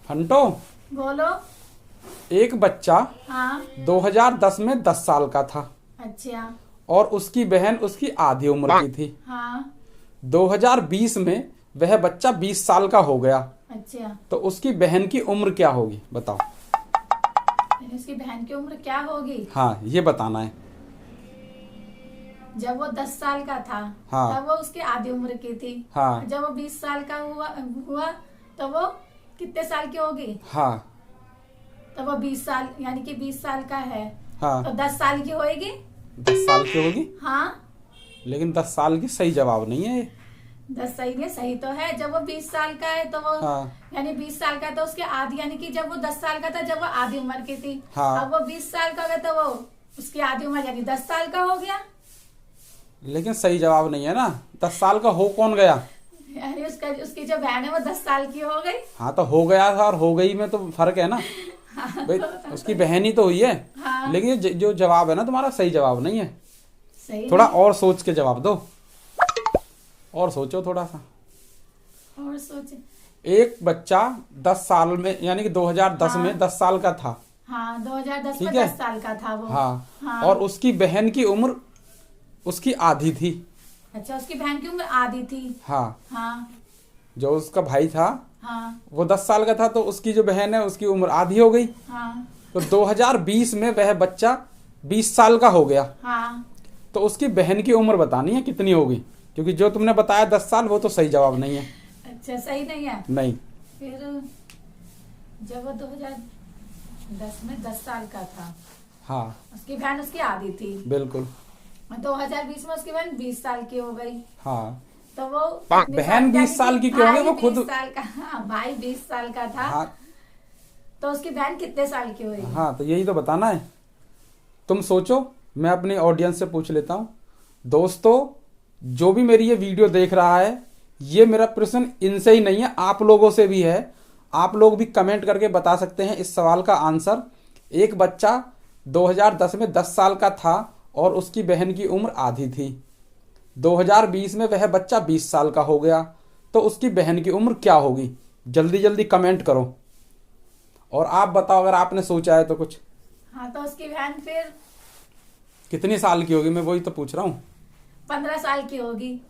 हंटो, बोलो। एक बच्चा हाँ। 2010 में 10 साल का था अच्छा। और उसकी बहन उसकी आधी उम्र की थी। हाँ। 2020 में वह बच्चा 20 साल का हो गया, अच्छा। तो उसकी बहन की उम्र क्या होगी बताओ। यानी उसकी बहन की उम्र क्या होगी? हाँ, ये बताना है। जब वो 10 साल का था हाँ। तब वो उसकी आधी उम्र की थी। हाँ। जब वो 20 साल का हुआ तो वो कितने साल की होगी? हाँ। तो वो 20 साल यानी कि 20 साल का है हाँ, तो 10 साल की होएगी। 10 साल की होगी। हाँ। लेकिन 10 साल की सही जवाब नहीं है ये। 10 सही है, सही तो है। जब वो 20 साल का है तो वो हाँ। यानी 20 साल का तो उसके आधी यानी कि जब वो 10 साल का था जब वो आधी उम्र की थी। हाँ। अब वो 20 साल का हो गया तो वो उसकी आधी उम्र यानी 10 साल का हो गया। लेकिन सही जवाब नहीं है ना, 10 साल का हो कौन गया। यानी उसकी जो बहन है वो 10 साल की हो गई। हाँ, तो हो गया था और हो गई में तो फर्क है ना भाई, उसकी बहन ही तो हुई है। हाँ। लेकिन ये जो जवाब है ना तुम्हारा सही जवाब नहीं है। सही थोड़ा नहीं। और सोच के जवाब दो, और सोचो थोड़ा सा। और सोचे। एक बच्चा 10 साल में यानी कि 2010 हाँ। में 10 साल का था। हाँ, 2010 में ठीक है। 10 साल का था वो। हाँ। हाँ। और उसकी बहन की उम्र उसकी आधी थी। अच्छा, उसकी बहन की उम्र आधी थी। हाँ। हाँ। जो उसका भाई था हाँ। वो 10 साल का था, तो उसकी जो बहन है उसकी उम्र आधी हो गई। हाँ। तो 2020 में वह बच्चा 20 साल का हो गया, हाँ। तो उसकी बहन की उम्र बतानी है कितनी होगी, क्योंकि जो तुमने बताया 10 साल वो तो सही जवाब नहीं है। अच्छा, सही नहीं है। नहीं। फिर जब वो 2010 में 10 साल का था हाँ, उसकी बहन उसकी आधी थी। बिल्कुल। 2020 में उसकी बहन 20 साल की हो गई। हाँ, तो वो बहन 20 साल की क्यों होगी, वो खुद। 20 साल का। हाँ, भाई 20 साल का था। हाँ। तो उसकी बहन कितने साल की हुई? हाँ, तो यही तो बताना है। तुम सोचो, मैं अपनी ऑडियंस से पूछ लेता हूँ। दोस्तों, जो भी मेरी ये वीडियो देख रहा है, ये मेरा प्रश्न इनसे ही नहीं है, आप लोगों से भी है। आप लोग भी कमेंट करके बता सकते हैं इस सवाल का आंसर। एक बच्चा 2010 में 10 साल का था और उसकी बहन की उम्र आधी थी। 2020 में वह बच्चा 20 साल का हो गया, तो उसकी बहन की उम्र क्या होगी। जल्दी जल्दी कमेंट करो और आप बताओ अगर आपने सोचा है तो कुछ। हाँ, तो उसकी बहन फिर कितनी साल की होगी, मैं वही तो पूछ रहा हूँ। 15 साल की होगी।